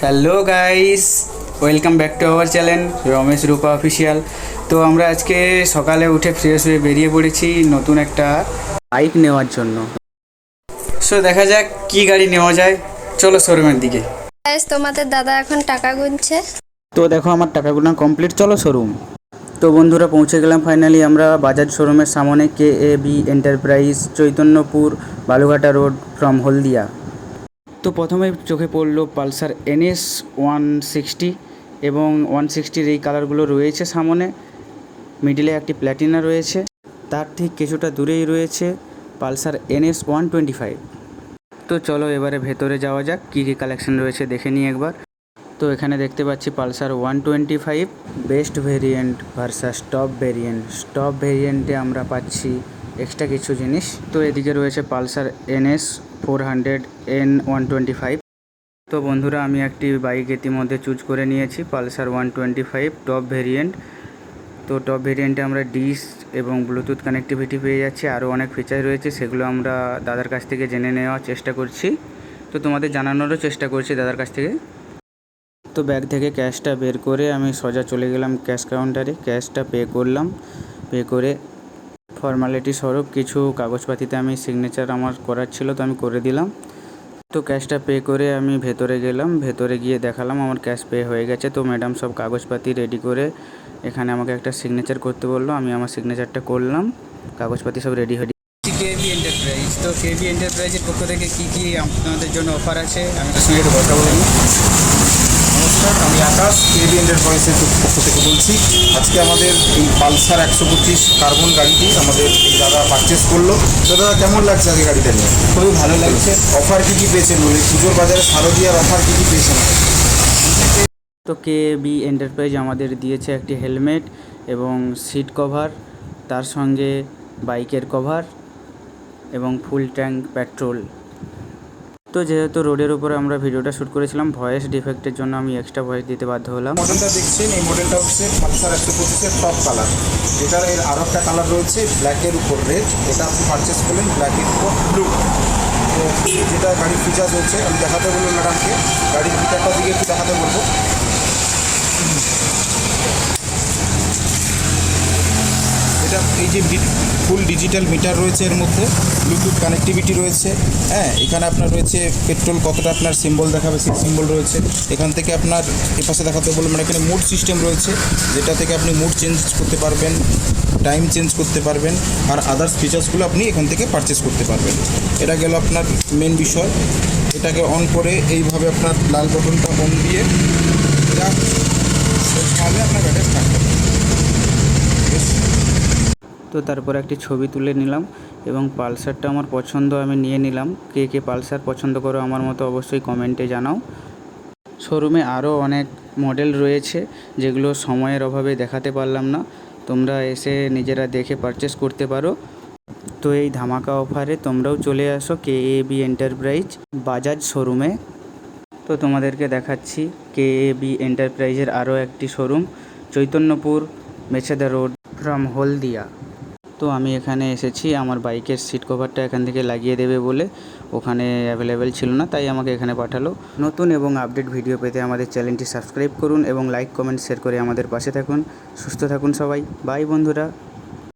Hello guys, welcome back to our channel Ramesh Rupa official. তো আমরা আজকে সকালে উঠে ফ্রেশ হয়ে বেরিয়ে পড়েছি নতুন একটা বাইক নেওয়ার জন্য। সো দেখা যাক কি গাড়ি নেওয়া যায়, চলো শোরুমের দিকে। তোমাদের দাদা এখন টাকা গুনছে। তো দেখো আমার টাকা গোনা কমপ্লিট, চলো শোরুম। তো বন্ধুরা পৌঁছে গেলাম ফাইনালি আমরা বাজাজ শোরুমের সামনে, KAB enterprise, Chaitanyapur, Balughata road, from Haldia. তো প্রথমে চোখে পড়লো পালসার NS 160 এবং 160-র এই কালারগুলো রয়েছে সামনে, মিডিলে একটি প্ল্যাটিনা রয়েছে, তার ঠিক কিছুটা দূরেই রয়েছে পালসার NS 125। তো চলো এবারে ভেতরে যাওয়া যাক, কী কী কালেকশন রয়েছে দেখে নিই একবার। তো এখানে দেখতে পাচ্ছি Pulsar 125 best variant versus top variant. Top ভেরিয়েন্টে আমরা পাচ্ছি এক্সট্রা কিছু জিনিস। তো এদিকে রয়েছে পালসার NS 400 N125। তো বন্ধুরা আমি একটি বাইক ইতিমধ্যে চুজ করে নিয়েছি, পালসার 125 টপ ভেরিয়েন্ট। তো টপ ভেরিয়েন্টে আমরা ডিস এবং ব্লুটুথ কানেক্টিভিটি পেয়ে যাচ্ছি, আরও অনেক ফিচার রয়েছে, সেগুলো আমরা দাদার কাছ থেকে জেনে নেওয়ার চেষ্টা করছি। তো তোমাদের জানানোরও চেষ্টা করছি দাদার কাছ থেকে। তো ব্যাগ থেকে ক্যাশটা বের করে আমি সোজা চলে গেলাম ক্যাশ কাউন্টারে, ক্যাশটা পে করলাম। পে করে ফর্মালিটি স্বরূপ কিছু কাগজপাতিতে আমি সিগনেচার আমার করার ছিল, তো আমি করে দিলাম। তো ক্যাশটা পে করে আমি ভেতরে গেলাম, ভেতরে গিয়ে দেখালাম আমার ক্যাশ পে হয়ে গেছে। তো ম্যাডাম সব কাগজপাতি রেডি করে এখানে আমাকে একটা সিগনেচার করতে বললো, আমি আমার সিগনেচারটা করলাম, কাগজপাতি সব রেডি হয়ে। KAB এন্টারপ্রাইজ, তো KAB এন্টারপ্রাইজের পক্ষ থেকে কী কী আপনাদের জন্য অফার আছে আমি তার সঙ্গে একটু কথা বলে নিই। নমস্কার, আমি আকাশ, KAB এন্টারপ্রাইজের পক্ষ থেকে বলছি। আজকে আমাদের এই পালসার 125 কার্বন গাড়িটি আমাদের এই দাদা পারচেস করলো। তো দাদা কেমন লাগছে আগে গাড়িটা নিয়ে? খুবই ভালো লাগছে। অফার কী কী পেয়েছেন বলে, পুজোর বাজারে শারদীয়ার অফার কী কী পেয়েছেন? তো KAB এন্টারপ্রাইজ আমাদের দিয়েছে একটি হেলমেট এবং সিট কভার, তার সঙ্গে বাইকের কভার এবং ফুল ট্যাঙ্ক পেট্রোল। তো যেহেতু রোডের উপরে আমরা ভিডিওটা শ্যুট করেছিলাম, ভয়েস ডিফেক্টের জন্য আমি এক্সট্রা ভয়েস দিতে বাধ্য হলাম। মডেলটা দেখছেন, এই মডেলটা হচ্ছে পালসার 125-এর টপ কালার। এটার এর আরও একটা কালার রয়েছে ব্ল্যাকের উপর রেড, এটা আপনি পারচেস করলেন ব্ল্যাকের উপর ব্লু। তো যেটা গাড়ির ফিচার্স হচ্ছে আমি দেখাতে বলবো ম্যাডামকে, গাড়ির ফিচারটার দিকে একটু দেখাতে বলবো। এটা এই যে ফুল ডিজিটাল মিটার রয়েছে, এর মধ্যে ব্লুটুথ কানেক্টিভিটি রয়েছে। হ্যাঁ, এখানে আপনার রয়েছে পেট্রোল কতটা আপনার সিম্বল দেখাবে, সেই সিম্বল রয়েছে। এখান থেকে আপনার এপাশে দেখাতে বলবো মানে এখানে মুড সিস্টেম রয়েছে, যেটা থেকে আপনি মুড চেঞ্জ করতে পারবেন, টাইম চেঞ্জ করতে পারবেন, আর আদার্স ফিচার্সগুলো আপনি এখান থেকে পারচেস করতে পারবেন। এটা গেল আপনার মেন বিষয়। এটাকে অন করে এইভাবে আপনার লাল বটনটা অন দিয়ে এটা তাহলে আপনার গাড়িটা স্টার্ট হবে। তো তারপর একটি ছবি তুলে নিলাম এবং পালসারটা আমার পছন্দ আমি নিয়ে নিলাম। কে কে পালসার পছন্দ করো আমার মতো অবশ্যই কমেন্টে জানাও। শোরুমে আরও অনেক মডেল রয়েছে যেগুলো সময়ের অভাবে দেখাতে পারলাম না, তোমরা এসে নিজেরা দেখে পারচেস করতে পারো। তো এই ধামাকা অফারে তোমরাও চলে আসো KAB এন্টারপ্রাইজ বাজাজ শোরুমে। তো তোমাদেরকে দেখাচ্ছি KAB এন্টারপ্রাইজের আরও একটি showroom, Chaitanyapur, Mecheda road, from Haldia. তো আমি এখানে এসেছি আমার বাইকের সিট কভারটা এখান থেকে লাগিয়ে দেবে বলে, ওখানে অ্যাভেলেবেল ছিল না, তাই আমাকে এখানে পাঠালো। নতুন এবং আপডেট ভিডিও পেতে আমাদের চ্যানেলটি সাবস্ক্রাইব করুন এবং লাইক কমেন্ট শেয়ার করে আমাদের পাশে থাকুন। সুস্থ থাকুন সবাই, বাই বন্ধুরা।